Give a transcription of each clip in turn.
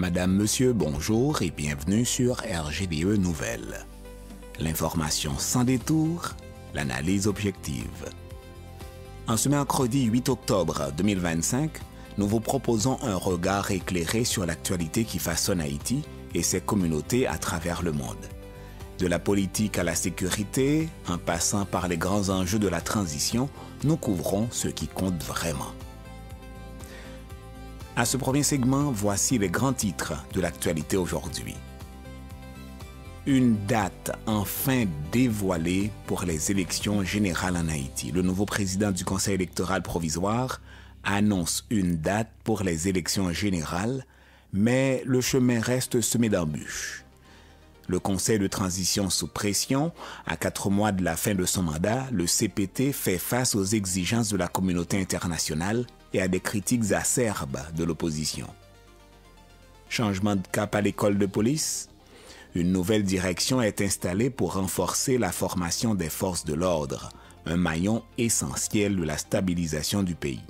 Madame, Monsieur, bonjour et bienvenue sur RGDE Nouvelles. L'information sans détour, l'analyse objective. En ce mercredi 8 octobre 2025, nous vous proposons un regard éclairé sur l'actualité qui façonne Haïti et ses communautés à travers le monde. De la politique à la sécurité, en passant par les grands enjeux de la transition, nous couvrons ce qui compte vraiment. À ce premier segment, voici les grands titres de l'actualité aujourd'hui. Une date enfin dévoilée pour les élections générales en Haïti. Le nouveau président du Conseil électoral provisoire annonce une date pour les élections générales, mais le chemin reste semé d'embûches. Le Conseil de transition sous pression, à 4 mois de la fin de son mandat, le CPT fait face aux exigences de la communauté internationale et à des critiques acerbes de l'opposition. Changement de cap à l'école de police. Une nouvelle direction est installée pour renforcer la formation des forces de l'ordre, un maillon essentiel de la stabilisation du pays.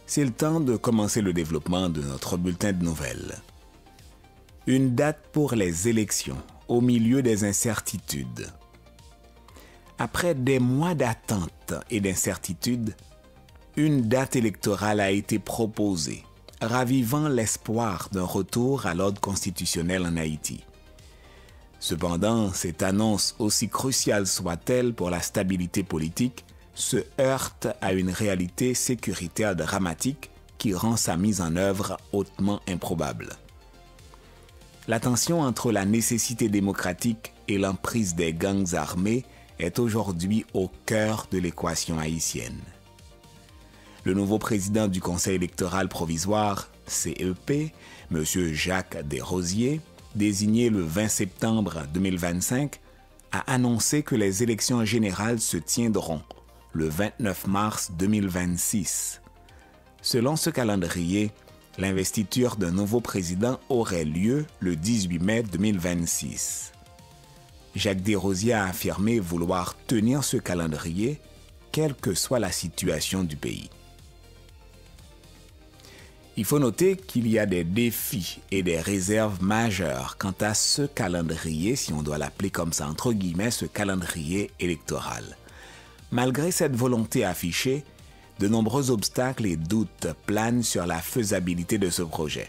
C'est le temps de commencer le développement de notre bulletin de nouvelles. Une date pour les élections, au milieu des incertitudes. Après des mois d'attente et d'incertitude, une date électorale a été proposée, ravivant l'espoir d'un retour à l'ordre constitutionnel en Haïti. Cependant, cette annonce, aussi cruciale soit-elle pour la stabilité politique, se heurte à une réalité sécuritaire dramatique qui rend sa mise en œuvre hautement improbable. La tension entre la nécessité démocratique et l'emprise des gangs armés est aujourd'hui au cœur de l'équation haïtienne. Le nouveau président du Conseil électoral provisoire, CEP, M. Jacques Desrosiers, désigné le 20 septembre 2025, a annoncé que les élections générales se tiendront le 29 mars 2026. Selon ce calendrier, l'investiture d'un nouveau président aurait lieu le 18 mai 2026. Jacques Desrosiers a affirmé vouloir tenir ce calendrier, quelle que soit la situation du pays. Il faut noter qu'il y a des défis et des réserves majeures quant à ce calendrier, si on doit l'appeler comme ça, entre guillemets, ce calendrier électoral. Malgré cette volonté affichée, de nombreux obstacles et doutes planent sur la faisabilité de ce projet.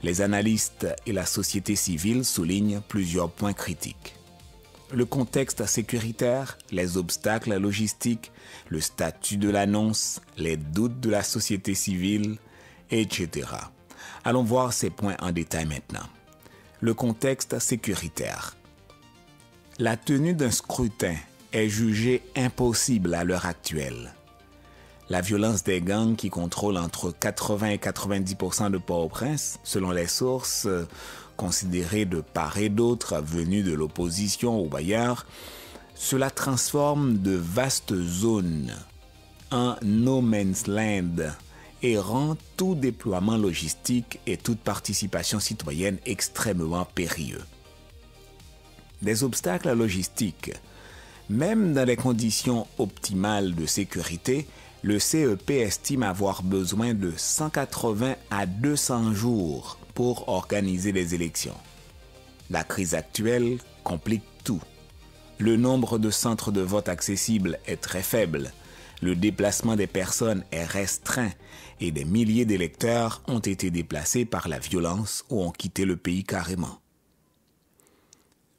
Les analystes et la société civile soulignent plusieurs points critiques. Le contexte sécuritaire, les obstacles logistiques, le statut de l'annonce, les doutes de la société civile, etc. Allons voir ces points en détail maintenant. Le contexte sécuritaire. La tenue d'un scrutin est jugée impossible à l'heure actuelle. La violence des gangs qui contrôlent entre 80 et 90% de Port-au-Prince, selon les sources considérées de part et d'autre venues de l'opposition ou ailleurs, cela transforme de vastes zones en no man's land et rend tout déploiement logistique et toute participation citoyenne extrêmement périlleux. Des obstacles logistiques. Même dans les conditions optimales de sécurité, le CEP estime avoir besoin de 180 à 200 jours pour organiser les élections. La crise actuelle complique tout. Le nombre de centres de vote accessibles est très faible. Le déplacement des personnes est restreint et des milliers d'électeurs ont été déplacés par la violence ou ont quitté le pays carrément.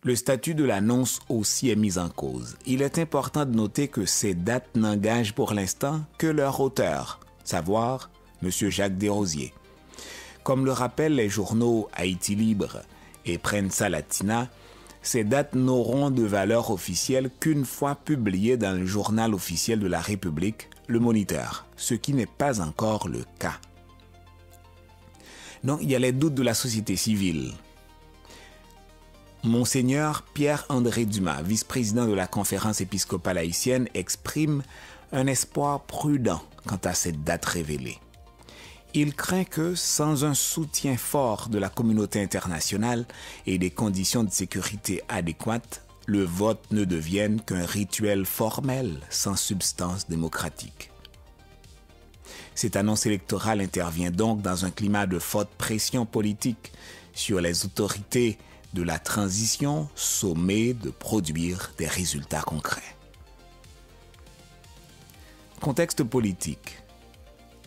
Le statut de l'annonce aussi est mis en cause. Il est important de noter que ces dates n'engagent pour l'instant que leur auteur, savoir M. Jacques Desrosiers. Comme le rappellent les journaux Haïti Libre et Prensa Latina, ces dates n'auront de valeur officielle qu'une fois publiées dans le journal officiel de la République, Le Moniteur, ce qui n'est pas encore le cas. Donc, il y a les doutes de la société civile. Monseigneur Pierre-André Dumas, vice-président de la Conférence épiscopale haïtienne, exprime un espoir prudent quant à cette date révélée. Il craint que, sans un soutien fort de la communauté internationale et des conditions de sécurité adéquates, le vote ne devienne qu'un rituel formel sans substance démocratique. Cette annonce électorale intervient donc dans un climat de forte pression politique sur les autorités de la transition, sommées de produire des résultats concrets. Contexte politique.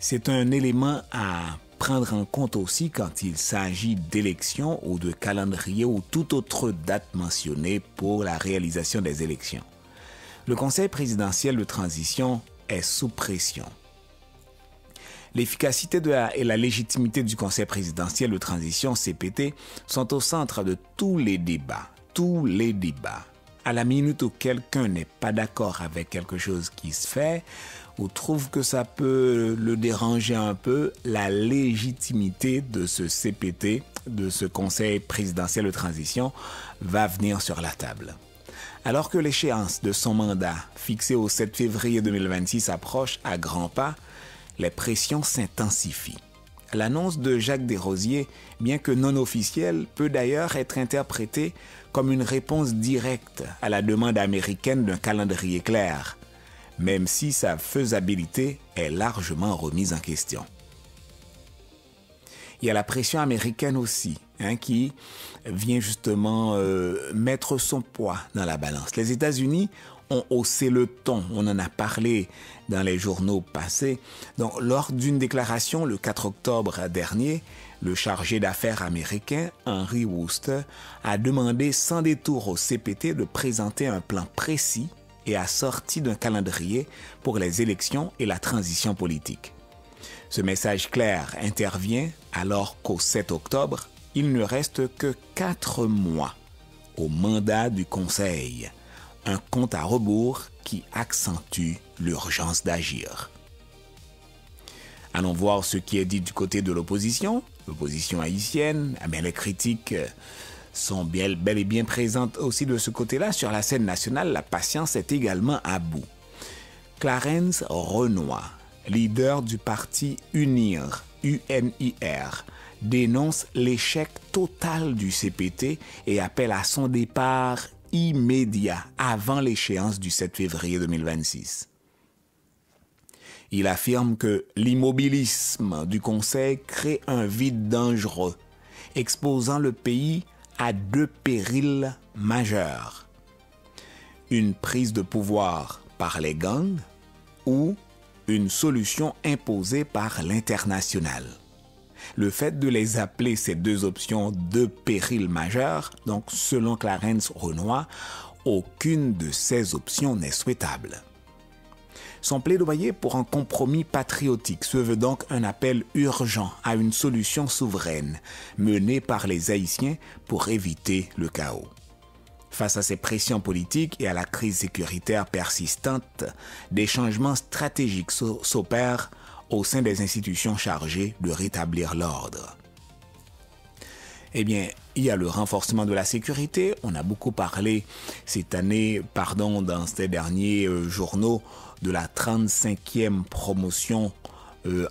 C'est un élément à prendre en compte aussi quand il s'agit d'élections ou de calendrier ou toute autre date mentionnée pour la réalisation des élections. Le Conseil présidentiel de transition est sous pression. L'efficacité et la légitimité du Conseil présidentiel de transition CPT sont au centre de tous les débats. À la minute où quelqu'un n'est pas d'accord avec quelque chose qui se fait, ou trouve que ça peut le déranger un peu, la légitimité de ce CPT, de ce Conseil présidentiel de transition, va venir sur la table. Alors que l'échéance de son mandat, fixée au 7 février 2026, approche à grands pas, les pressions s'intensifient. L'annonce de Jacques Desrosiers, bien que non officielle, peut d'ailleurs être interprétée comme une réponse directe à la demande américaine d'un calendrier clair, même si sa faisabilité est largement remise en question. Il y a la pression américaine aussi, qui vient justement mettre son poids dans la balance. Les États-Unis ont haussé le ton, on en a parlé dans les journaux passés. Donc, lors d'une déclaration le 4 octobre dernier, le chargé d'affaires américain, Henry Wooster, a demandé sans détour au CPT de présenter un plan précis et assorti d'un calendrier pour les élections et la transition politique. Ce message clair intervient alors qu'au 7 octobre, il ne reste que 4 mois au mandat du Conseil, un compte à rebours qui accentue l'urgence d'agir. Allons voir ce qui est dit du côté de l'opposition haïtienne. Les critiques sont bel et bien présentes aussi de ce côté-là. Sur la scène nationale, la patience est également à bout. Clarence Renoir, leader du parti UNIR, dénonce l'échec total du CPT et appelle à son départ immédiat avant l'échéance du 7 février 2026. Il affirme que l'immobilisme du Conseil crée un vide dangereux, exposant le pays à 2 périls majeurs. Une prise de pouvoir par les gangs ou une solution imposée par l'international. Le fait de les appeler ces 2 options 2 périls majeurs, donc selon Clarence Renoir, aucune de ces options n'est souhaitable. Son plaidoyer pour un compromis patriotique se veut donc un appel urgent à une solution souveraine menée par les Haïtiens pour éviter le chaos. Face à ces pressions politiques et à la crise sécuritaire persistante, des changements stratégiques s'opèrent au sein des institutions chargées de rétablir l'ordre. Il y a le renforcement de la sécurité. On a beaucoup parlé cette année, dans ces derniers journaux, de la 35e promotion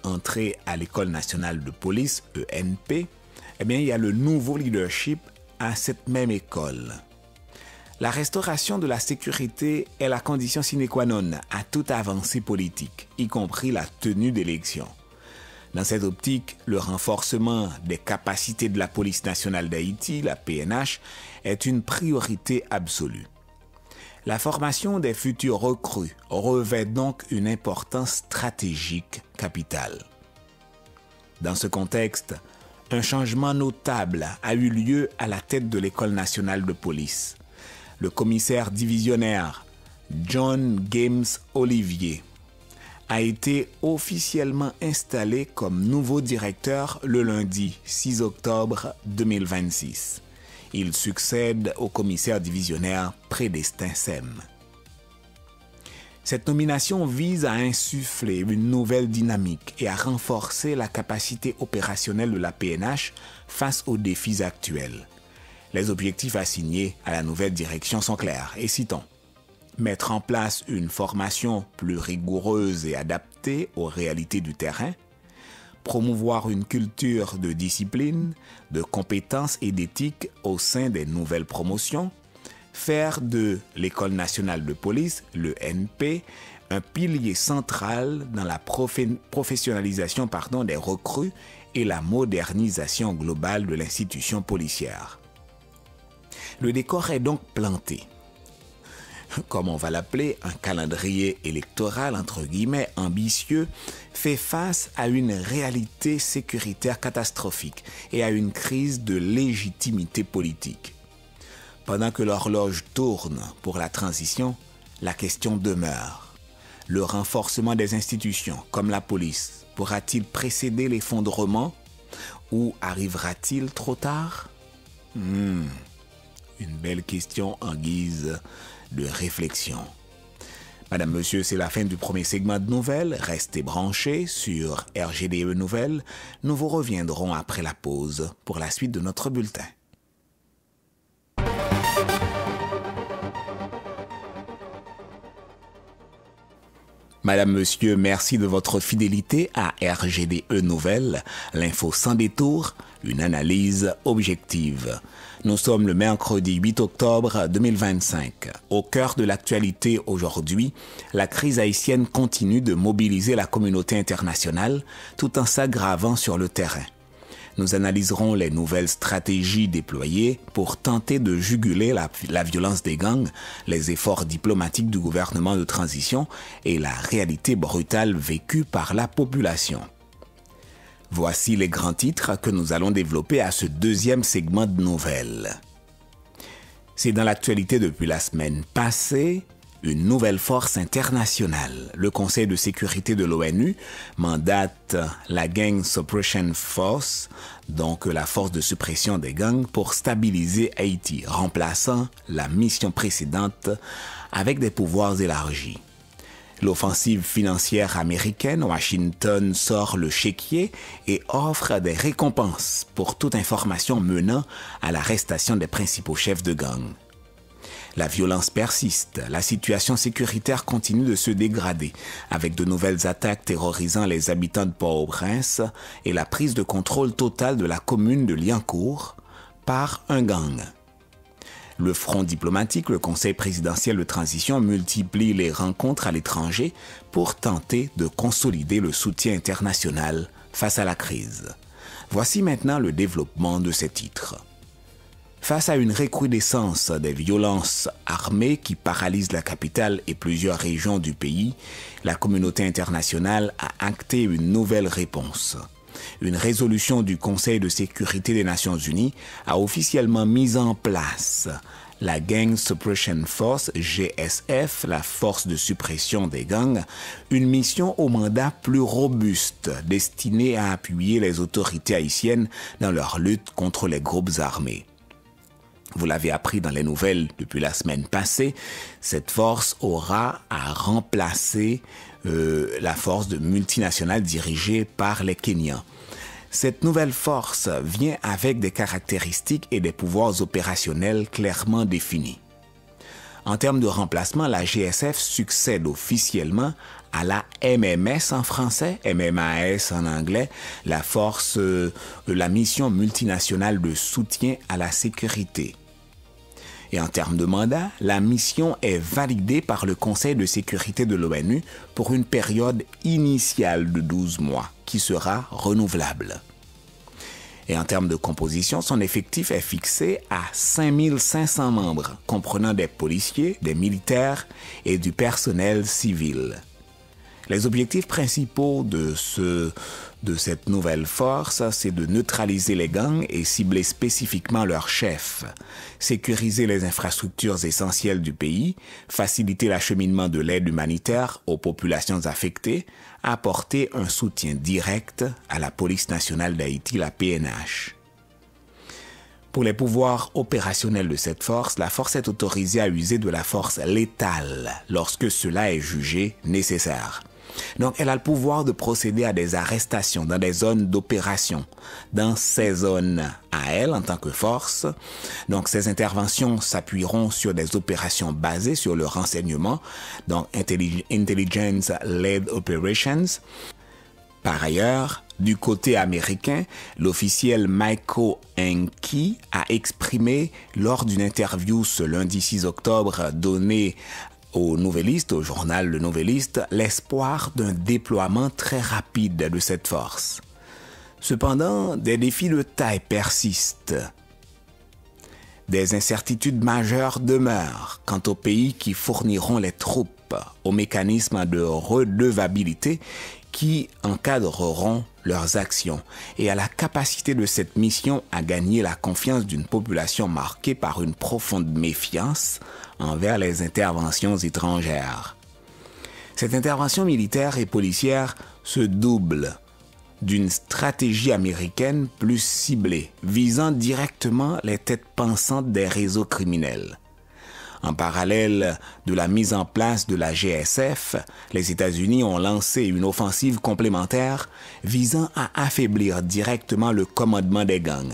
entrée à l'École nationale de police, ENP. Il y a le nouveau leadership à cette même école. La restauration de la sécurité est la condition sine qua non à toute avancée politique, y compris la tenue d'élections. Dans cette optique, le renforcement des capacités de la Police nationale d'Haïti, la PNH, est une priorité absolue. La formation des futurs recrues revêt donc une importance stratégique capitale. Dans ce contexte, un changement notable a eu lieu à la tête de l'École nationale de police. Le commissaire divisionnaire John James Olivier a été officiellement installé comme nouveau directeur le lundi 6 octobre 2026. Il succède au commissaire divisionnaire Prédestin Sem. Cette nomination vise à insuffler une nouvelle dynamique et à renforcer la capacité opérationnelle de la PNH face aux défis actuels. Les objectifs assignés à la nouvelle direction sont clairs et citons: mettre en place une formation plus rigoureuse et adaptée aux réalités du terrain, promouvoir une culture de discipline, de compétences et d'éthique au sein des nouvelles promotions, faire de l'École nationale de police, le NP, un pilier central dans la professionnalisation des recrues et la modernisation globale de l'institution policière. Le décor est donc planté. Comme on va l'appeler, un calendrier électoral, entre guillemets, ambitieux, fait face à une réalité sécuritaire catastrophique et à une crise de légitimité politique. Pendant que l'horloge tourne pour la transition, la question demeure. Le renforcement des institutions, comme la police, pourra-t-il précéder l'effondrement ou arrivera-t-il trop tard? Une belle question en guise de réflexion. Madame, Monsieur, c'est la fin du premier segment de nouvelles. Restez branchés sur RGDE Nouvelles. Nous vous reviendrons après la pause pour la suite de notre bulletin. Madame, Monsieur, merci de votre fidélité à RGDE Nouvelles, l'info sans détour, une analyse objective. Nous sommes le mercredi 8 octobre 2025. Au cœur de l'actualité aujourd'hui, la crise haïtienne continue de mobiliser la communauté internationale tout en s'aggravant sur le terrain. Nous analyserons les nouvelles stratégies déployées pour tenter de juguler la violence des gangs, les efforts diplomatiques du gouvernement de transition et la réalité brutale vécue par la population. Voici les grands titres que nous allons développer à ce deuxième segment de nouvelles. C'est dans l'actualité depuis la semaine passée. Une nouvelle force internationale, le Conseil de sécurité de l'ONU, mandate la Gang Suppression Force, donc la force de suppression des gangs, pour stabiliser Haïti, remplaçant la mission précédente avec des pouvoirs élargis. L'offensive financière américaine, Washington sort le chéquier et offre des récompenses pour toute information menant à l'arrestation des principaux chefs de gang. La violence persiste, la situation sécuritaire continue de se dégrader, avec de nouvelles attaques terrorisant les habitants de Port-au-Prince et la prise de contrôle totale de la commune de Liancourt par un gang. Le front diplomatique, le Conseil présidentiel de transition multiplie les rencontres à l'étranger pour tenter de consolider le soutien international face à la crise. Voici maintenant le développement de ces titres. Face à une recrudescence des violences armées qui paralysent la capitale et plusieurs régions du pays, la communauté internationale a acté une nouvelle réponse. Une résolution du Conseil de sécurité des Nations Unies a officiellement mis en place la Gang Suppression Force, GSF, la force de suppression des gangs, une mission au mandat plus robuste destinée à appuyer les autorités haïtiennes dans leur lutte contre les groupes armés. Vous l'avez appris dans les nouvelles depuis la semaine passée, cette force aura à remplacer la force multinationale dirigée par les Kenyans. Cette nouvelle force vient avec des caractéristiques et des pouvoirs opérationnels clairement définis. En termes de remplacement, la GSF succède officiellement à la MMS en français, MMAS en anglais, la mission multinationale de soutien à la sécurité. Et en termes de mandat, la mission est validée par le Conseil de sécurité de l'ONU pour une période initiale de 12 mois, qui sera renouvelable. Et en termes de composition, son effectif est fixé à 5500 membres, comprenant des policiers, des militaires et du personnel civil. Les objectifs principaux de cette nouvelle force, c'est de neutraliser les gangs et cibler spécifiquement leurs chefs, sécuriser les infrastructures essentielles du pays, faciliter l'acheminement de l'aide humanitaire aux populations affectées, apporter un soutien direct à la police nationale d'Haïti, la PNH. Pour les pouvoirs opérationnels de cette force, la force est autorisée à user de la force létale lorsque cela est jugé nécessaire. Donc, elle a le pouvoir de procéder à des arrestations dans des zones d'opération, dans ces zones à elle en tant que force. Donc, ces interventions s'appuieront sur des opérations basées sur le renseignement, donc Intelligence-Led Operations. Par ailleurs, du côté américain, l'officiel Michael Enki a exprimé lors d'une interview ce lundi 6 octobre donnée au Nouvelliste, au journal Le Nouvelliste, l'espoir d'un déploiement très rapide de cette force. Cependant, des défis de taille persistent. Des incertitudes majeures demeurent quant aux pays qui fourniront les troupes, aux mécanismes de redevabilité qui encadreront leurs actions et à la capacité de cette mission à gagner la confiance d'une population marquée par une profonde méfiance envers les interventions étrangères. Cette intervention militaire et policière se double d'une stratégie américaine plus ciblée, visant directement les têtes pensantes des réseaux criminels. En parallèle de la mise en place de la GSF, les États-Unis ont lancé une offensive complémentaire visant à affaiblir directement le commandement des gangs.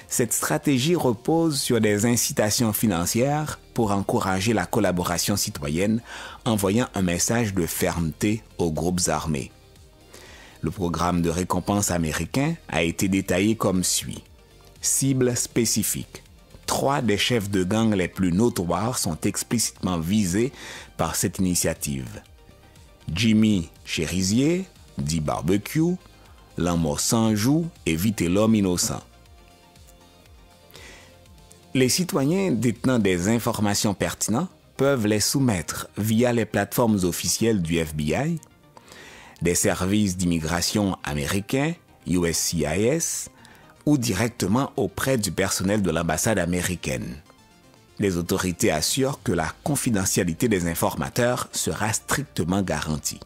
Cette stratégie repose sur des incitations financières pour encourager la collaboration citoyenne, envoyant un message de fermeté aux groupes armés. Le programme de récompense américain a été détaillé comme suit. Cibles spécifiques. 3 des chefs de gang les plus notoires sont explicitement visés par cette initiative. Jimmy Cherizier, dit Barbecue, L'Amour sans joue, éviter l'homme innocent. Les citoyens détenant des informations pertinentes peuvent les soumettre via les plateformes officielles du FBI, des services d'immigration américains, USCIS, ou directement auprès du personnel de l'ambassade américaine. Les autorités assurent que la confidentialité des informateurs sera strictement garantie.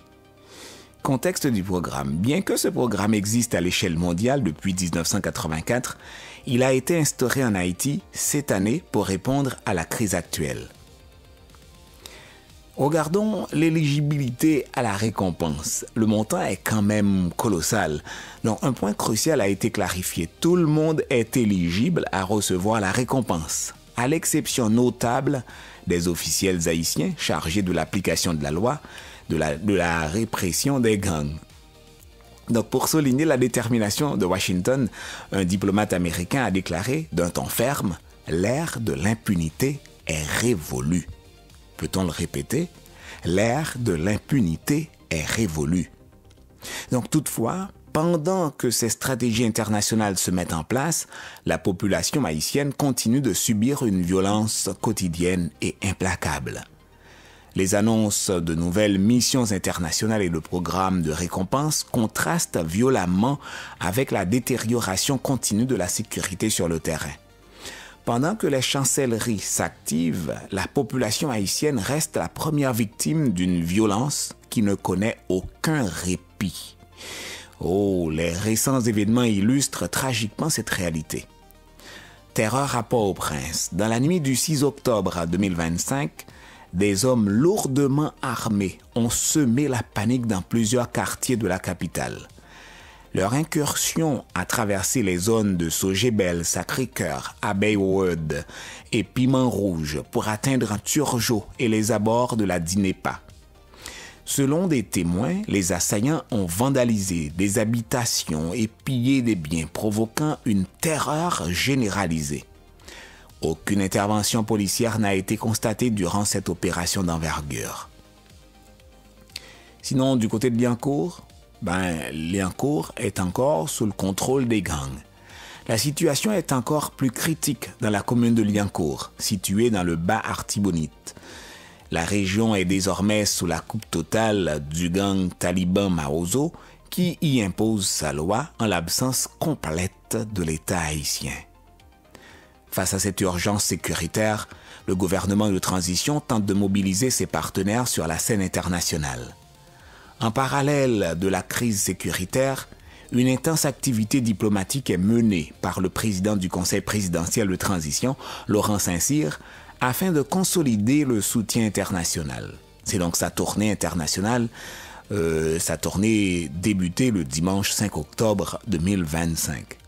Contexte du programme. Bien que ce programme existe à l'échelle mondiale depuis 1984, il a été instauré en Haïti cette année pour répondre à la crise actuelle. Regardons l'éligibilité à la récompense. Le montant est quand même colossal. Donc, un point crucial a été clarifié. Tout le monde est éligible à recevoir la récompense, à l'exception notable des officiels haïtiens chargés de l'application de la loi, de la répression des gangs. Donc, pour souligner la détermination de Washington, un diplomate américain a déclaré d'un ton ferme « L'ère de l'impunité est révolue ». Peut-on le répéter? L'ère de l'impunité est révolue. Donc toutefois, pendant que ces stratégies internationales se mettent en place, la population haïtienne continue de subir une violence quotidienne et implacable. Les annonces de nouvelles missions internationales et de programmes de récompense contrastent violemment avec la détérioration continue de la sécurité sur le terrain. Pendant que les chancelleries s'activent, la population haïtienne reste la première victime d'une violence qui ne connaît aucun répit. Oh, les récents événements illustrent tragiquement cette réalité. Terreur à Port-au-Prince. Dans la nuit du 6 octobre 2025, des hommes lourdement armés ont semé la panique dans plusieurs quartiers de la capitale. Leur incursion a traversé les zones de Sogébel, Sacré-Cœur, Abeille-Word et Piment-Rouge pour atteindre Turgeau et les abords de la Dinépa. Selon des témoins, les assaillants ont vandalisé des habitations et pillé des biens, provoquant une terreur généralisée. Aucune intervention policière n'a été constatée durant cette opération d'envergure. Sinon, du côté de Liancourt, Liancourt est encore sous le contrôle des gangs. La situation est encore plus critique dans la commune de Liancourt, située dans le Bas-Artibonite. La région est désormais sous la coupe totale du gang taliban Maozo qui y impose sa loi en l'absence complète de l'État haïtien. Face à cette urgence sécuritaire, le gouvernement de transition tente de mobiliser ses partenaires sur la scène internationale. En parallèle de la crise sécuritaire, une intense activité diplomatique est menée par le président du Conseil présidentiel de transition, Laurent Saint-Cyr, afin de consolider le soutien international. C'est donc sa tournée internationale, sa tournée débutée le dimanche 5 octobre 2025.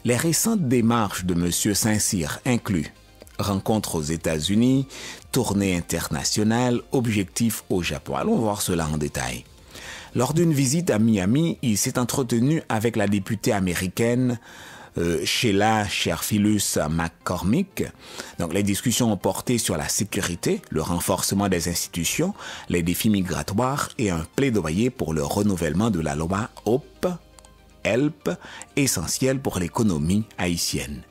Les récentes démarches de M. Saint-Cyr incluent rencontre aux États-Unis, tournée internationale, objectif au Japon. Allons voir cela en détail. Lors d'une visite à Miami, il s'est entretenu avec la députée américaine Sheila Cherphilus McCormick. Donc, les discussions ont porté sur la sécurité, le renforcement des institutions, les défis migratoires et un plaidoyer pour le renouvellement de la loi HELP, essentielle pour l'économie haïtienne.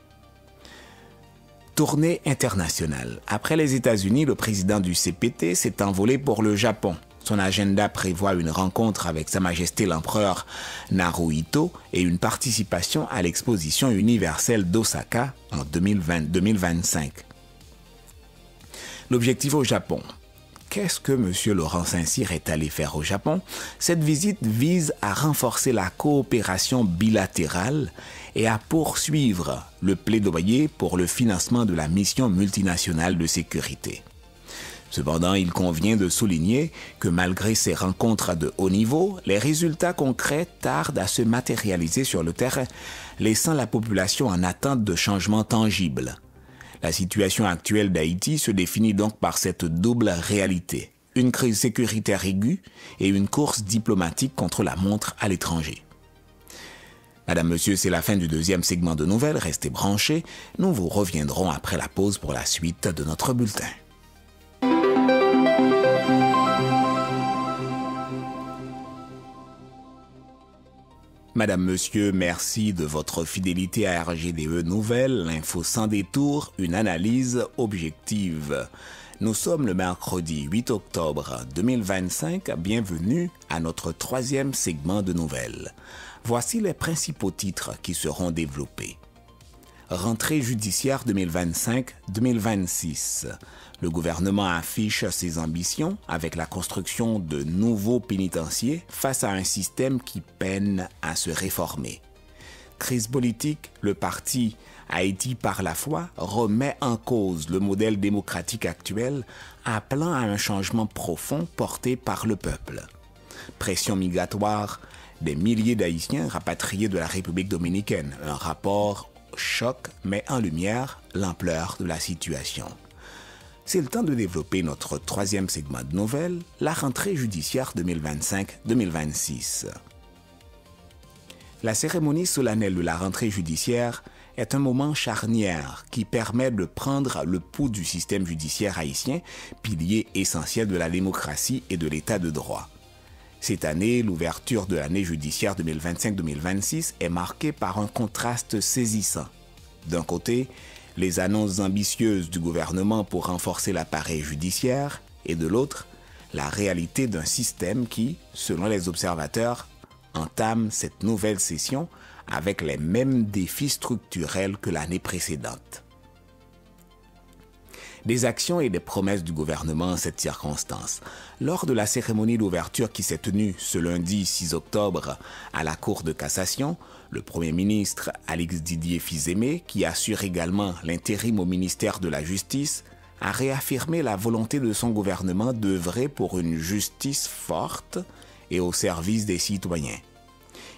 Tournée internationale. Après les États-Unis, le président du CPT s'est envolé pour le Japon. Son agenda prévoit une rencontre avec Sa Majesté l'Empereur Naruhito et une participation à l'exposition universelle d'Osaka en 2025. L'objectif au Japon. Qu'est-ce que M. Laurent Saint-Cyr est allé faire au Japon? Cette visite vise à renforcer la coopération bilatérale et à poursuivre le plaidoyer pour le financement de la mission multinationale de sécurité. Cependant, il convient de souligner que malgré ces rencontres de haut niveau, les résultats concrets tardent à se matérialiser sur le terrain, laissant la population en attente de changements tangibles. La situation actuelle d'Haïti se définit donc par cette double réalité, une crise sécuritaire aiguë et une course diplomatique contre la montre à l'étranger. Madame, Monsieur, c'est la fin du deuxième segment de nouvelles. Restez branchés. Nous vous reviendrons après la pause pour la suite de notre bulletin. Madame, Monsieur, merci de votre fidélité à RGDE Nouvelles, l'info sans détour, une analyse objective. Nous sommes le mercredi 8 octobre 2025. Bienvenue à notre troisième segment de nouvelles. Voici les principaux titres qui seront développés. Rentrée judiciaire 2025-2026. Le gouvernement affiche ses ambitions avec la construction de nouveaux pénitenciers face à un système qui peine à se réformer. Crise politique, le parti Haïti par la foi remet en cause le modèle démocratique actuel, appelant à un changement profond porté par le peuple. Pression migratoire, des milliers d'Haïtiens rapatriés de la République dominicaine. Un rapport choc met en lumière l'ampleur de la situation. C'est le temps de développer notre troisième segment de nouvelles, la rentrée judiciaire 2025-2026. La cérémonie solennelle de la rentrée judiciaire est un moment charnière qui permet de prendre le pouls du système judiciaire haïtien, pilier essentiel de la démocratie et de l'état de droit. Cette année, l'ouverture de l'année judiciaire 2025-2026 est marquée par un contraste saisissant. D'un côté, les annonces ambitieuses du gouvernement pour renforcer l'appareil judiciaire et de l'autre, la réalité d'un système qui, selon les observateurs, entame cette nouvelle session avec les mêmes défis structurels que l'année précédente. Des actions et des promesses du gouvernement en cette circonstance. Lors de la cérémonie d'ouverture qui s'est tenue ce lundi 6 octobre à la Cour de cassation, le Premier ministre Alix Didier Fils-Aimé, qui assure également l'intérim au ministère de la Justice, a réaffirmé la volonté de son gouvernement d'œuvrer pour une justice forte et au service des citoyens.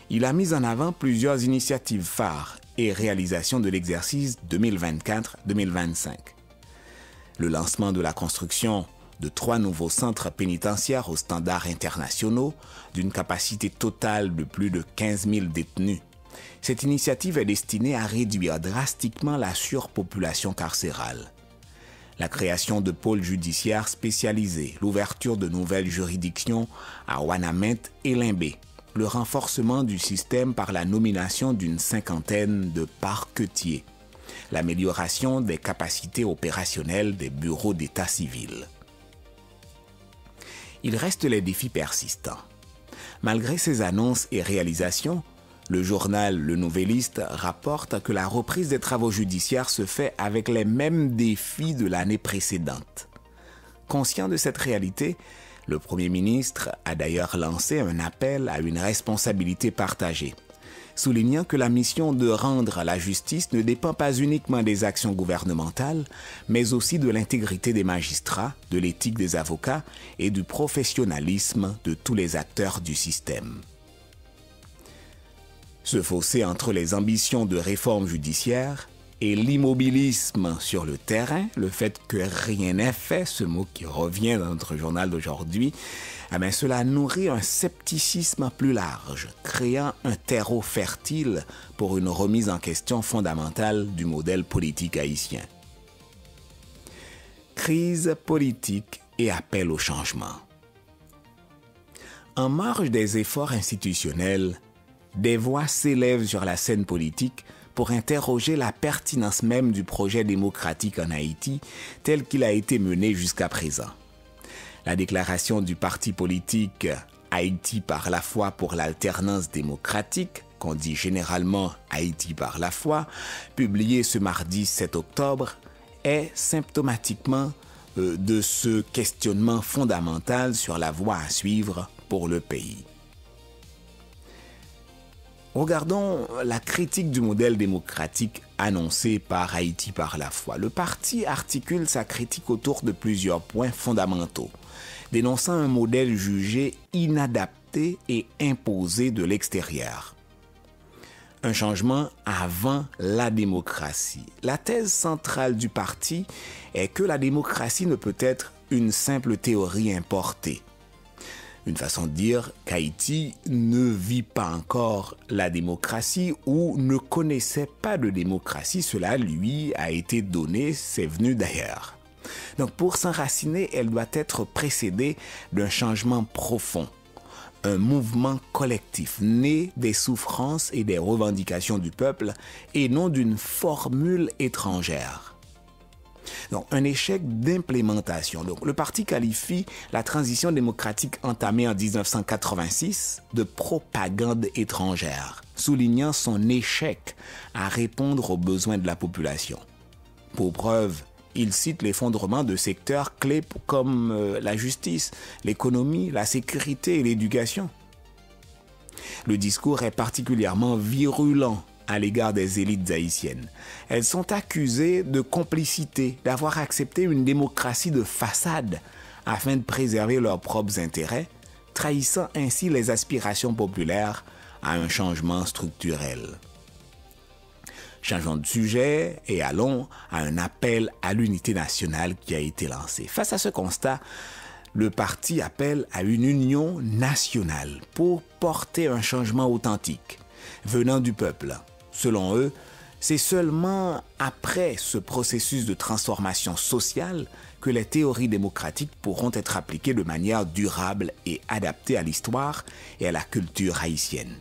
Il a mis en avant plusieurs initiatives phares et réalisations de l'exercice 2024-2025. Le lancement de la construction de 3 nouveaux centres pénitentiaires aux standards internationaux d'une capacité totale de plus de 15 000 détenus. Cette initiative est destinée à réduire drastiquement la surpopulation carcérale. La création de pôles judiciaires spécialisés, l'ouverture de nouvelles juridictions à Ouanaminthe et Limbé, le renforcement du système par la nomination d'une 50aine de parquetiers, l'amélioration des capacités opérationnelles des bureaux d'état civil. Il reste les défis persistants. Malgré ces annonces et réalisations, le journal Le Nouvelliste rapporte que la reprise des travaux judiciaires se fait avec les mêmes défis de l'année précédente. Conscient de cette réalité, le Premier ministre a d'ailleurs lancé un appel à une responsabilité partagée, soulignant que la mission de rendre la justice ne dépend pas uniquement des actions gouvernementales, mais aussi de l'intégrité des magistrats, de l'éthique des avocats et du professionnalisme de tous les acteurs du système. Ce fossé entre les ambitions de réforme judiciaire et l'immobilisme sur le terrain, le fait que rien n'est fait, ce mot qui revient dans notre journal d'aujourd'hui, cela nourrit un scepticisme plus large, créant un terreau fertile pour une remise en question fondamentale du modèle politique haïtien. Crise politique et appel au changement. En marge des efforts institutionnels, des voix s'élèvent sur la scène politique pour interroger la pertinence même du projet démocratique en Haïti tel qu'il a été mené jusqu'à présent. La déclaration du parti politique Haïti par la foi pour l'alternance démocratique, qu'on dit généralement Haïti par la foi, publiée ce mardi 7 octobre, est symptomatiquement de ce questionnement fondamental sur la voie à suivre pour le pays. Regardons la critique du modèle démocratique annoncé par Haïti par la foi. Le parti articule sa critique autour de plusieurs points fondamentaux, dénonçant un modèle jugé inadapté et imposé de l'extérieur. Un changement avant la démocratie. La thèse centrale du parti est que la démocratie ne peut être une simple théorie importée. Une façon de dire qu'Haïti ne vit pas encore la démocratie ou ne connaissait pas de démocratie. Cela lui a été donné, c'est venu d'ailleurs. Donc pour s'enraciner, elle doit être précédée d'un changement profond. Un mouvement collectif né des souffrances et des revendications du peuple et non d'une formule étrangère. Donc, un échec d'implémentation. Donc, le parti qualifie la transition démocratique entamée en 1986 de propagande étrangère, soulignant son échec à répondre aux besoins de la population. Pour preuve, il cite l'effondrement de secteurs clés comme la justice, l'économie, la sécurité et l'éducation. Le discours est particulièrement virulent à l'égard des élites haïtiennes. Elles sont accusées de complicité, d'avoir accepté une démocratie de façade afin de préserver leurs propres intérêts, trahissant ainsi les aspirations populaires à un changement structurel. Changeons de sujet et allons à un appel à l'unité nationale qui a été lancé. Face à ce constat, le parti appelle à une union nationale pour porter un changement authentique venant du peuple. Selon eux, c'est seulement après ce processus de transformation sociale que les théories démocratiques pourront être appliquées de manière durable et adaptée à l'histoire et à la culture haïtienne.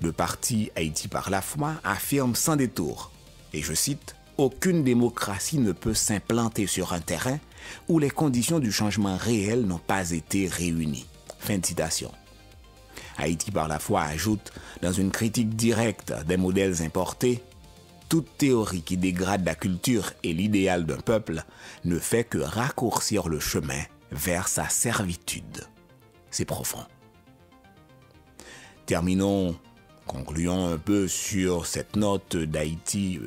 Le parti Haïti par la foi affirme sans détour, et je cite, « Aucune démocratie ne peut s'implanter sur un terrain où les conditions du changement réel n'ont pas été réunies. » Fin de citation. Haïti par la foi ajoute, dans une critique directe des modèles importés, « Toute théorie qui dégrade la culture et l'idéal d'un peuple ne fait que raccourcir le chemin vers sa servitude. » C'est profond. Concluons un peu sur cette note d'Haïti,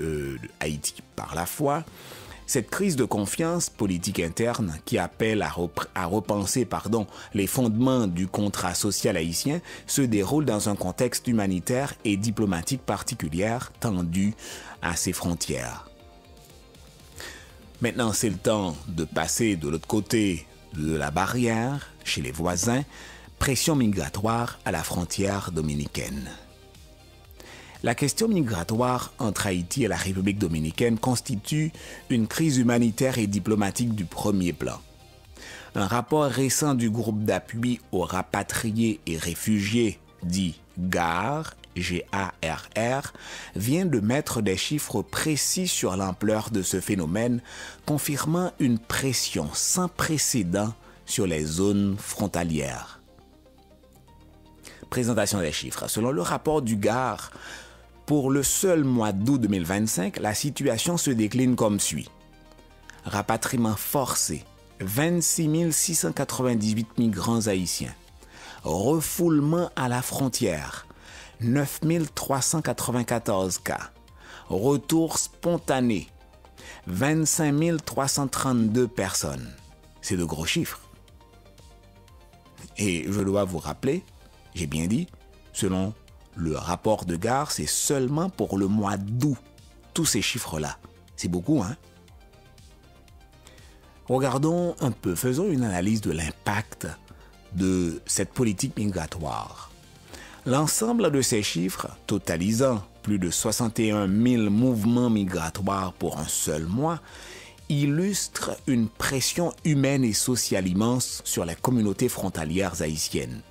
Haïti par la foi. Cette crise de confiance politique interne qui appelle à repenser les fondements du contrat social haïtien se déroule dans un contexte humanitaire et diplomatique particulier tendu à ses frontières. Maintenant, c'est le temps de passer de l'autre côté de la barrière, chez les voisins, pression migratoire à la frontière dominicaine. La question migratoire entre Haïti et la République dominicaine constitue une crise humanitaire et diplomatique du premier plan. Un rapport récent du groupe d'appui aux rapatriés et réfugiés, dit GARR, G-A-R-R, vient de mettre des chiffres précis sur l'ampleur de ce phénomène, confirmant une pression sans précédent sur les zones frontalières. Présentation des chiffres. Selon le rapport du GARR, pour le seul mois d'août 2025, la situation se décline comme suit. Rapatriement forcé, 26 698 migrants haïtiens. Refoulement à la frontière, 9 394 cas. Retour spontané, 25 332 personnes. C'est de gros chiffres. Et je dois vous rappeler, j'ai bien dit, selon le rapport de GARR, c'est seulement pour le mois d'août. tous ces chiffres-là. C'est beaucoup, hein? Regardons un peu, faisons une analyse de l'impact de cette politique migratoire. L'ensemble de ces chiffres, totalisant plus de 61 000 mouvements migratoires pour un seul mois, illustre une pression humaine et sociale immense sur les communautés frontalières haïtiennes.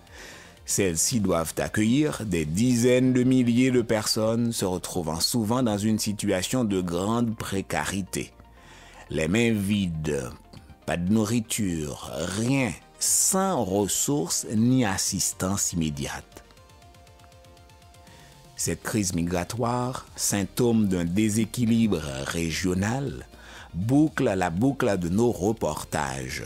Celles-ci doivent accueillir des dizaines de milliers de personnes se retrouvant souvent dans une situation de grande précarité. Les mains vides, pas de nourriture, rien, sans ressources ni assistance immédiate. Cette crise migratoire, symptôme d'un déséquilibre régional, boucle la boucle de nos reportages.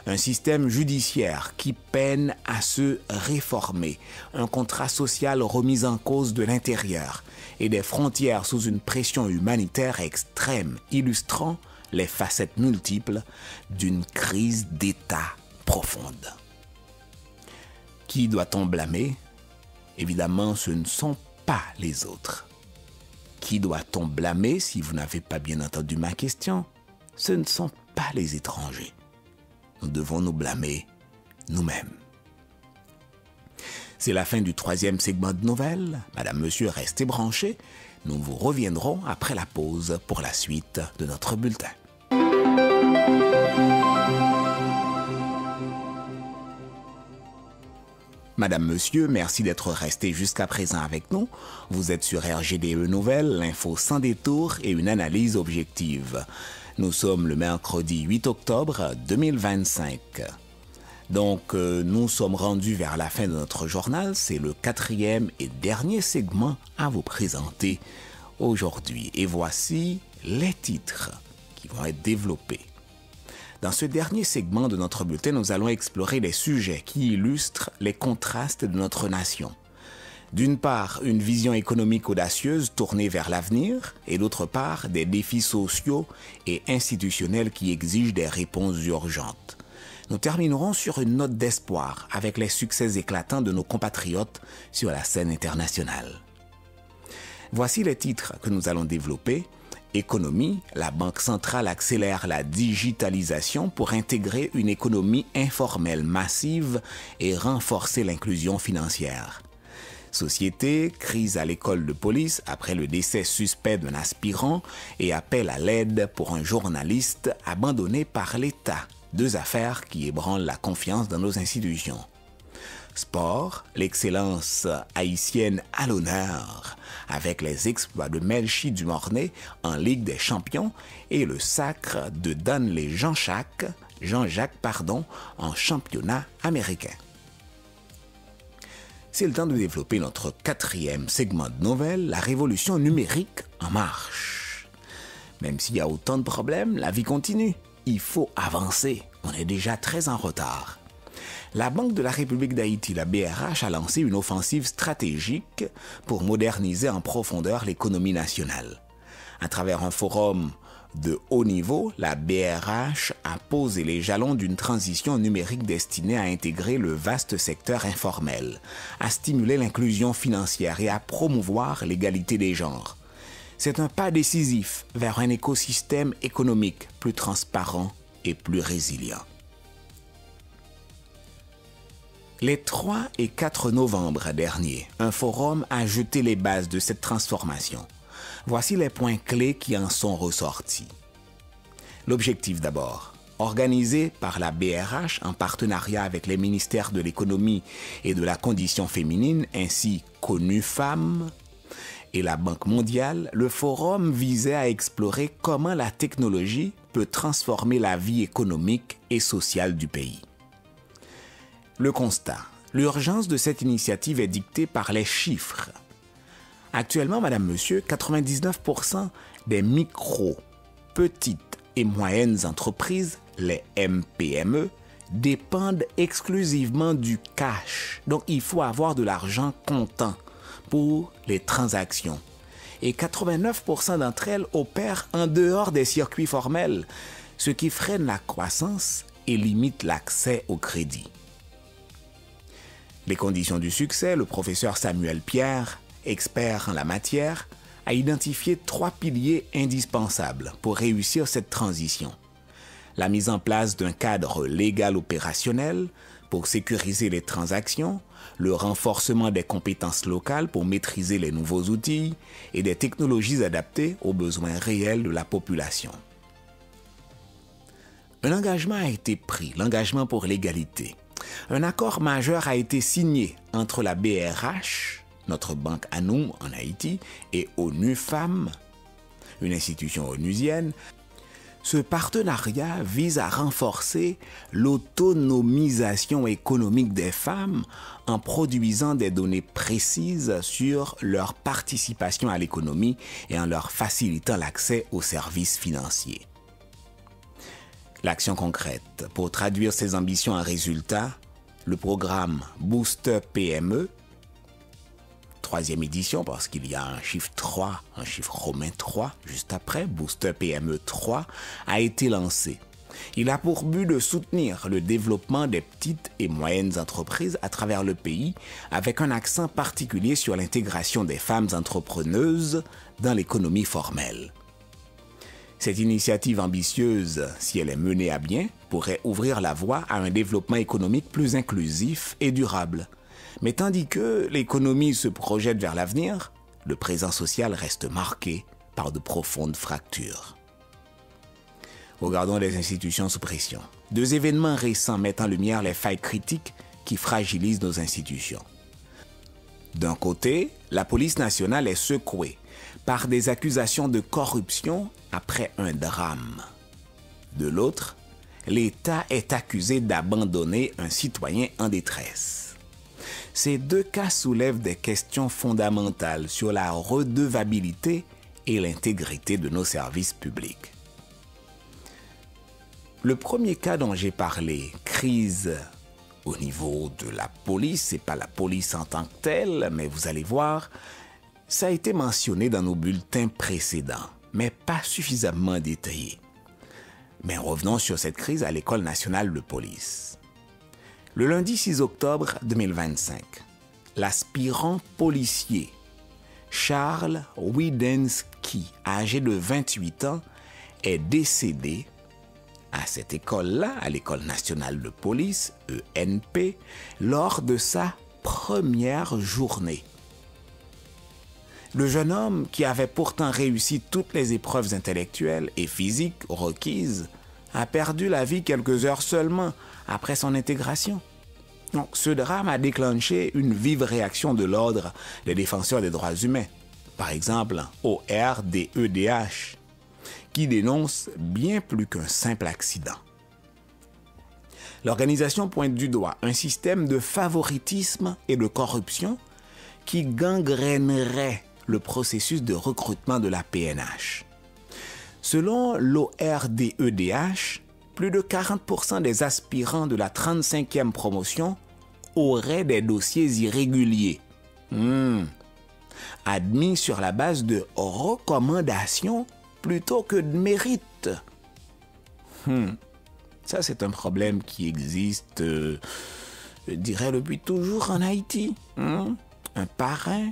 Un système judiciaire qui peine à se réformer, un contrat social remis en cause de l'intérieur et des frontières sous une pression humanitaire extrême, illustrant les facettes multiples d'une crise d'État profonde. Qui doit-on blâmer? Évidemment, ce ne sont pas les autres. Qui doit-on blâmer si vous n'avez pas bien entendu ma question? Ce ne sont pas les étrangers. Nous devons nous blâmer nous-mêmes. C'est la fin du 3e segment de nouvelles. Madame, Monsieur, restez branchés. Nous vous reviendrons après la pause pour la suite de notre bulletin. Madame, Monsieur, merci d'être resté jusqu'à présent avec nous. Vous êtes sur RGDE Nouvelles, l'info sans détour et une analyse objective. Nous sommes le mercredi 8 octobre 2025. Donc, nous sommes rendus vers la fin de notre journal. C'est le 4e et dernier segment à vous présenter aujourd'hui. Et voici les titres qui vont être développés. Dans ce dernier segment de notre bulletin, nous allons explorer les sujets qui illustrent les contrastes de notre nation. D'une part, une vision économique audacieuse tournée vers l'avenir, et d'autre part, des défis sociaux et institutionnels qui exigent des réponses urgentes. Nous terminerons sur une note d'espoir avec les succès éclatants de nos compatriotes sur la scène internationale. Voici les titres que nous allons développer. Économie, la Banque centrale accélère la digitalisation pour intégrer une économie informelle massive et renforcer l'inclusion financière. Société, crise à l'école de police après le décès suspect d'un aspirant et appel à l'aide pour un journaliste abandonné par l'État. Deux affaires qui ébranlent la confiance dans nos institutions. Sport, l'excellence haïtienne à l'honneur, avec les exploits de Melchi Dumornay en Ligue des Champions et le sacre de Danley Jean-Jacques en championnat américain. C'est le temps de développer notre 4e segment de nouvelles, la révolution numérique en marche. Même s'il y a autant de problèmes, la vie continue. Il faut avancer. On est déjà très en retard. La Banque de la République d'Haïti, la BRH, a lancé une offensive stratégique pour moderniser en profondeur l'économie nationale. À travers un forum de haut niveau, la BRH a posé les jalons d'une transition numérique destinée à intégrer le vaste secteur informel, à stimuler l'inclusion financière et à promouvoir l'égalité des genres. C'est un pas décisif vers un écosystème économique plus transparent et plus résilient. Les 3 et 4 novembre dernier, un forum a jeté les bases de cette transformation. Voici les points clés qui en sont ressortis. L'objectif d'abord, organisé par la BRH en partenariat avec les ministères de l'économie et de la condition féminine ainsi qu'ONU Femmes et la Banque mondiale, le forum visait à explorer comment la technologie peut transformer la vie économique et sociale du pays. Le constat, l'urgence de cette initiative est dictée par les chiffres. Actuellement, Madame, Monsieur, 99% des micro, petites et moyennes entreprises, les MPME, dépendent exclusivement du cash. Donc, il faut avoir de l'argent comptant pour les transactions. Et 89% d'entre elles opèrent en dehors des circuits formels, ce qui freine la croissance et limite l'accès au crédit. Les conditions du succès, le professeur Samuel Pierre, expert en la matière, a identifié 3 piliers indispensables pour réussir cette transition. La mise en place d'un cadre légal opérationnel pour sécuriser les transactions, le renforcement des compétences locales pour maîtriser les nouveaux outils et des technologies adaptées aux besoins réels de la population. Un engagement a été pris, l'engagement pour l'égalité. Un accord majeur a été signé entre la BRH, notre banque à nous en Haïti, et ONU Femmes, une institution onusienne. Ce partenariat vise à renforcer l'autonomisation économique des femmes en produisant des données précises sur leur participation à l'économie et en leur facilitant l'accès aux services financiers. L'action concrète. Pour traduire ces ambitions en résultats, le programme Booster PME, 3e édition parce qu'il y a un chiffre 3, un chiffre romain 3 juste après, Booster PME 3, a été lancé. Il a pour but de soutenir le développement des petites et moyennes entreprises à travers le pays avec un accent particulier sur l'intégration des femmes entrepreneuses dans l'économie formelle. Cette initiative ambitieuse, si elle est menée à bien, pourrait ouvrir la voie à un développement économique plus inclusif et durable. Mais tandis que l'économie se projette vers l'avenir, le présent social reste marqué par de profondes fractures. Regardons les institutions sous pression. 2 événements récents mettent en lumière les failles critiques qui fragilisent nos institutions. D'un côté, la police nationale est secouée par des accusations de corruption après un drame. De l'autre, l'État est accusé d'abandonner un citoyen en détresse. Ces 2 cas soulèvent des questions fondamentales sur la redevabilité et l'intégrité de nos services publics. Le premier cas dont j'ai parlé, crise au niveau de la police, c'est pas la police en tant que telle, mais vous allez voir, ça a été mentionné dans nos bulletins précédents, mais pas suffisamment détaillé. Mais revenons sur cette crise à l'École nationale de police. Le lundi 6 octobre 2025, l'aspirant policier Charles Widensky, âgé de 28 ans, est décédé à cette école-là, à l'École nationale de police, ENP, lors de sa première journée. Le jeune homme, qui avait pourtant réussi toutes les épreuves intellectuelles et physiques requises, a perdu la vie quelques heures seulement après son intégration. Donc, ce drame a déclenché une vive réaction de l'Ordre des défenseurs des droits humains, par exemple ORDEDH, qui dénonce bien plus qu'un simple accident. L'organisation pointe du doigt un système de favoritisme et de corruption qui gangrènerait le processus de recrutement de la PNH. Selon l'ORDEDH, plus de 40% des aspirants de la 35e promotion auraient des dossiers irréguliers, admis sur la base de recommandations plutôt que de mérite. Ça, c'est un problème qui existe, je dirais, depuis toujours en Haïti. Un parrain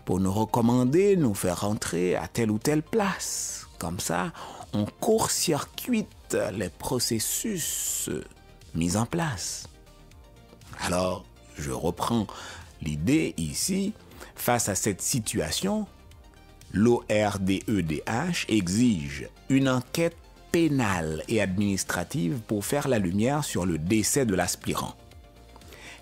pour nous recommander, nous faire rentrer à telle ou telle place. Comme ça, on court-circuite les processus mis en place. Alors, je reprends l'idée ici. Face à cette situation, l'ORDEDH exige une enquête pénale et administrative pour faire la lumière sur le décès de l'aspirant.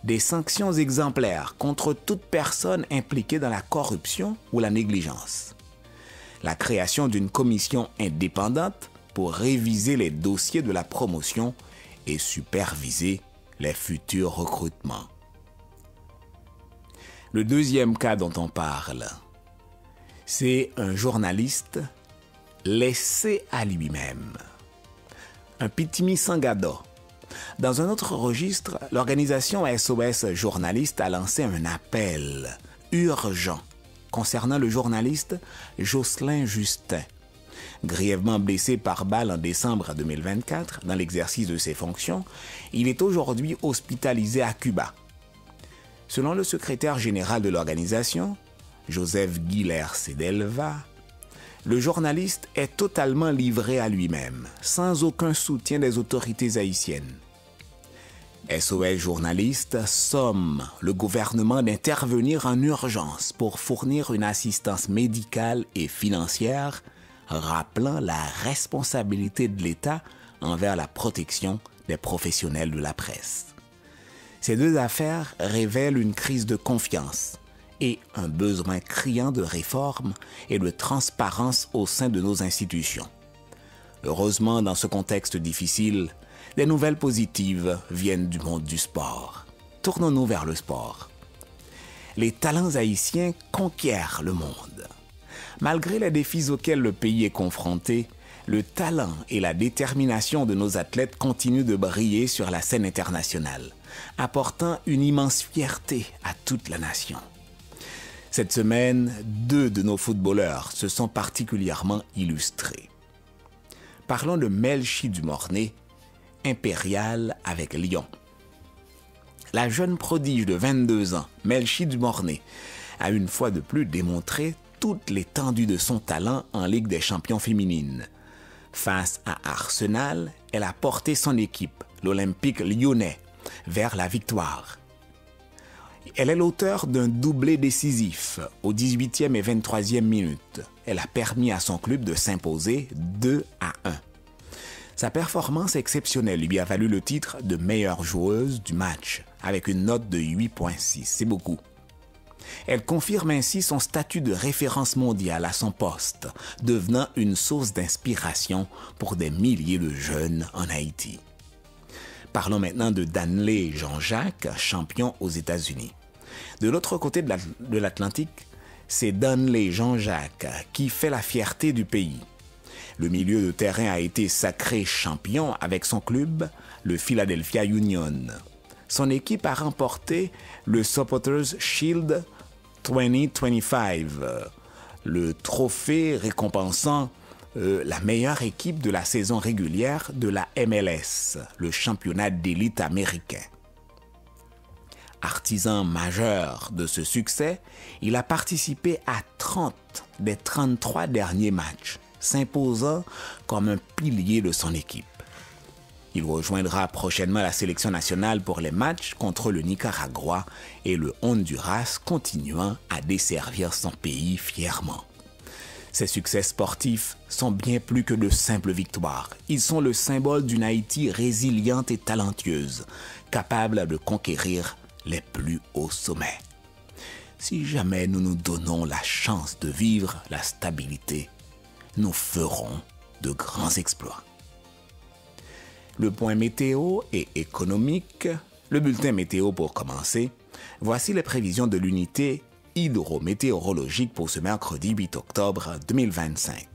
Des sanctions exemplaires contre toute personne impliquée dans la corruption ou la négligence. La création d'une commission indépendante pour réviser les dossiers de la promotion et superviser les futurs recrutements. Le deuxième cas dont on parle, c'est un journaliste laissé à lui-même. Un Pitimi Sangado. Dans un autre registre, l'organisation SOS Journaliste a lancé un appel urgent concernant le journaliste Jocelyn Justin, grièvement blessé par balle en décembre 2024 dans l'exercice de ses fonctions. Il est aujourd'hui hospitalisé à Cuba. Selon le secrétaire général de l'organisation, Joseph Guiller Sedelva, le journaliste est totalement livré à lui-même, sans aucun soutien des autorités haïtiennes. SOS Journalistes somme le gouvernement d'intervenir en urgence pour fournir une assistance médicale et financière, rappelant la responsabilité de l'État envers la protection des professionnels de la presse. Ces deux affaires révèlent une crise de confiance et un besoin criant de réforme et de transparence au sein de nos institutions. Heureusement, dans ce contexte difficile, des nouvelles positives viennent du monde du sport. Tournons-nous vers le sport. Les talents haïtiens conquièrent le monde. Malgré les défis auxquels le pays est confronté, le talent et la détermination de nos athlètes continuent de briller sur la scène internationale, apportant une immense fierté à toute la nation. Cette semaine, 2 de nos footballeurs se sont particulièrement illustrés. Parlons de Melchi Dumornay, impérial avec Lyon. La jeune prodige de 22 ans, Melchi Dumornay, a une fois de plus démontré toute l'étendue de son talent en Ligue des champions féminines. Face à Arsenal, elle a porté son équipe, l'Olympique lyonnais, vers la victoire. Elle est l'auteure d'un doublé décisif aux 18e et 23e minutes. Elle a permis à son club de s'imposer 2-1. Sa performance exceptionnelle lui a valu le titre de meilleure joueuse du match, avec une note de 8.6. C'est beaucoup. Elle confirme ainsi son statut de référence mondiale à son poste, devenant une source d'inspiration pour des milliers de jeunes en Haïti. Parlons maintenant de Danley Jean-Jacques, champion aux États-Unis. De l'autre côté de l'Atlantique, c'est Danley Jean-Jacques qui fait la fierté du pays. Le milieu de terrain a été sacré champion avec son club, le Philadelphia Union. Son équipe a remporté le Supporters Shield 2025, le trophée récompensant la meilleure équipe de la saison régulière de la MLS, le championnat d'élite américain. Artisan majeur de ce succès, il a participé à 30 des 33 derniers matchs, s'imposant comme un pilier de son équipe. Il rejoindra prochainement la sélection nationale pour les matchs contre le Nicaragua et le Honduras, continuant à desservir son pays fièrement. Ces succès sportifs sont bien plus que de simples victoires. Ils sont le symbole d'une Haïti résiliente et talentueuse, capable de conquérir les plus hauts sommets. Si jamais nous nous donnons la chance de vivre la stabilité, nous ferons de grands exploits. Le point météo et économique, le bulletin météo pour commencer. Voici les prévisions de l'unité hydrométéorologique pour ce mercredi 8 octobre 2025.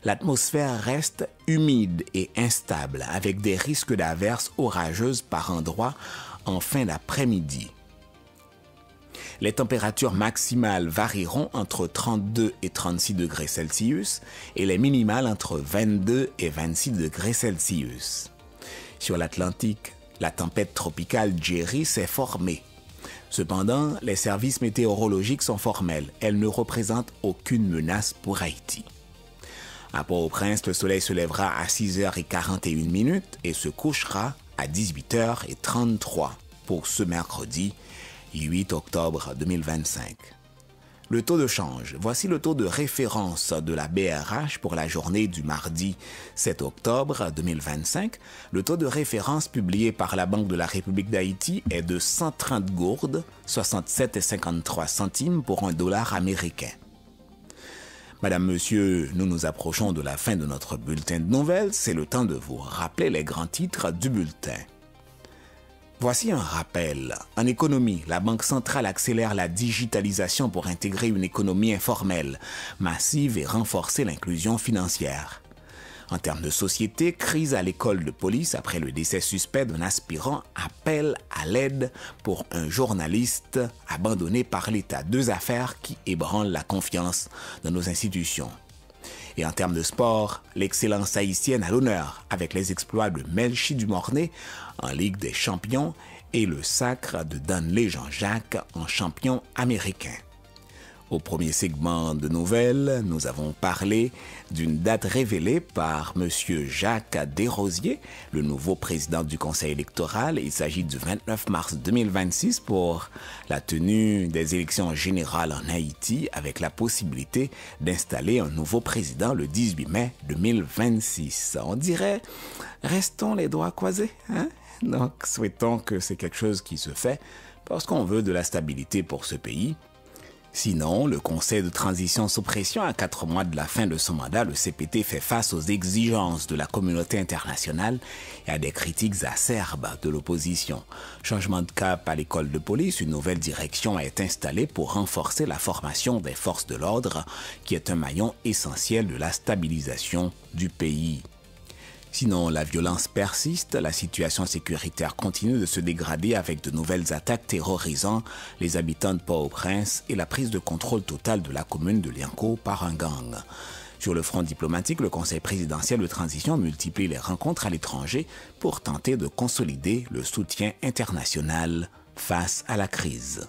L'atmosphère reste humide et instable avec des risques d'averses orageuses par endroits en fin d'après-midi. Les températures maximales varieront entre 32 et 36 degrés Celsius et les minimales entre 22 et 26 degrés Celsius. Sur l'Atlantique, la tempête tropicale Jerry s'est formée. Cependant, les services météorologiques sont formels. Elle ne représente aucune menace pour Haïti. À Port-au-Prince, le soleil se lèvera à 6h41 et se couchera à 18h33 pour ce mercredi 8 octobre 2025. Le taux de change. Voici le taux de référence de la BRH pour la journée du mardi 7 octobre 2025. Le taux de référence publié par la Banque de la République d'Haïti est de 130 gourdes, 67,53 centimes pour $1 américain. Madame, Monsieur, nous nous approchons de la fin de notre bulletin de nouvelles. C'est le temps de vous rappeler les grands titres du bulletin. Voici un rappel. En économie, la Banque centrale accélère la digitalisation pour intégrer une économie informelle, massive et renforcer l'inclusion financière. En termes de société, crise à l'école de police après le décès suspect d'un aspirant, appel à l'aide pour un journaliste abandonné par l'État. 2 affaires qui ébranlent la confiance dans nos institutions. Et en termes de sport, l'excellence haïtienne à l'honneur avec les exploits de Melchi Dumornay en Ligue des champions et le sacre de Danley Jean-Jacques en champion américain. Au premier segment de nouvelles, nous avons parlé d'une date révélée par M. Jacques Desrosiers, le nouveau président du Conseil électoral. Il s'agit du 29 mars 2026 pour la tenue des élections générales en Haïti avec la possibilité d'installer un nouveau président le 18 mai 2026. On dirait, restons les doigts croisés, hein? Donc, souhaitons que c'est quelque chose qui se fait parce qu'on veut de la stabilité pour ce pays. Sinon, le Conseil de transition sous pression, à 4 mois de la fin de son mandat, le CPT fait face aux exigences de la communauté internationale et à des critiques acerbes de l'opposition. Changement de cap à l'école de police, une nouvelle direction est installée pour renforcer la formation des forces de l'ordre, qui est un maillon essentiel de la stabilisation du pays. Sinon, la violence persiste, la situation sécuritaire continue de se dégrader avec de nouvelles attaques terrorisant les habitants de Port-au-Prince et la prise de contrôle totale de la commune de Liancourt par un gang. Sur le front diplomatique, le Conseil présidentiel de transition multiplie les rencontres à l'étranger pour tenter de consolider le soutien international face à la crise.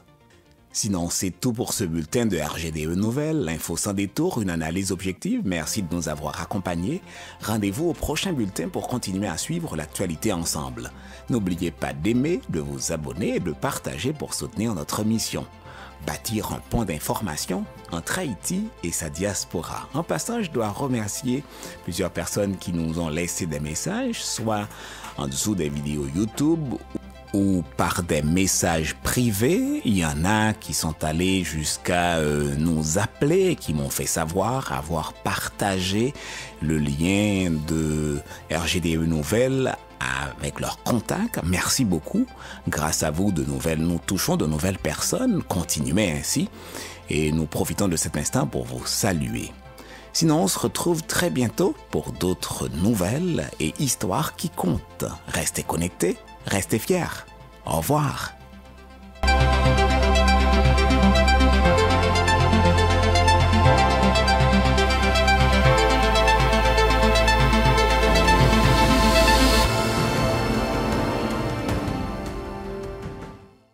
Sinon, c'est tout pour ce bulletin de RGDE Nouvelles, l'info sans détour, une analyse objective. Merci de nous avoir accompagnés. Rendez-vous au prochain bulletin pour continuer à suivre l'actualité ensemble. N'oubliez pas d'aimer, de vous abonner et de partager pour soutenir notre mission. Bâtir un pont d'information entre Haïti et sa diaspora. En passant, je dois remercier plusieurs personnes qui nous ont laissé des messages, soit en dessous des vidéos YouTube ou par des messages privés. Il y en a qui sont allés jusqu'à nous appeler, qui m'ont fait savoir avoir partagé le lien de RGDE Nouvelles avec leurs contacts. Merci beaucoup. Grâce à vous, nous touchons de nouvelles personnes. Continuez ainsi et nous profitons de cet instant pour vous saluer. Sinon, on se retrouve très bientôt pour d'autres nouvelles et histoires qui comptent. Restez connectés, restez fiers. Au revoir.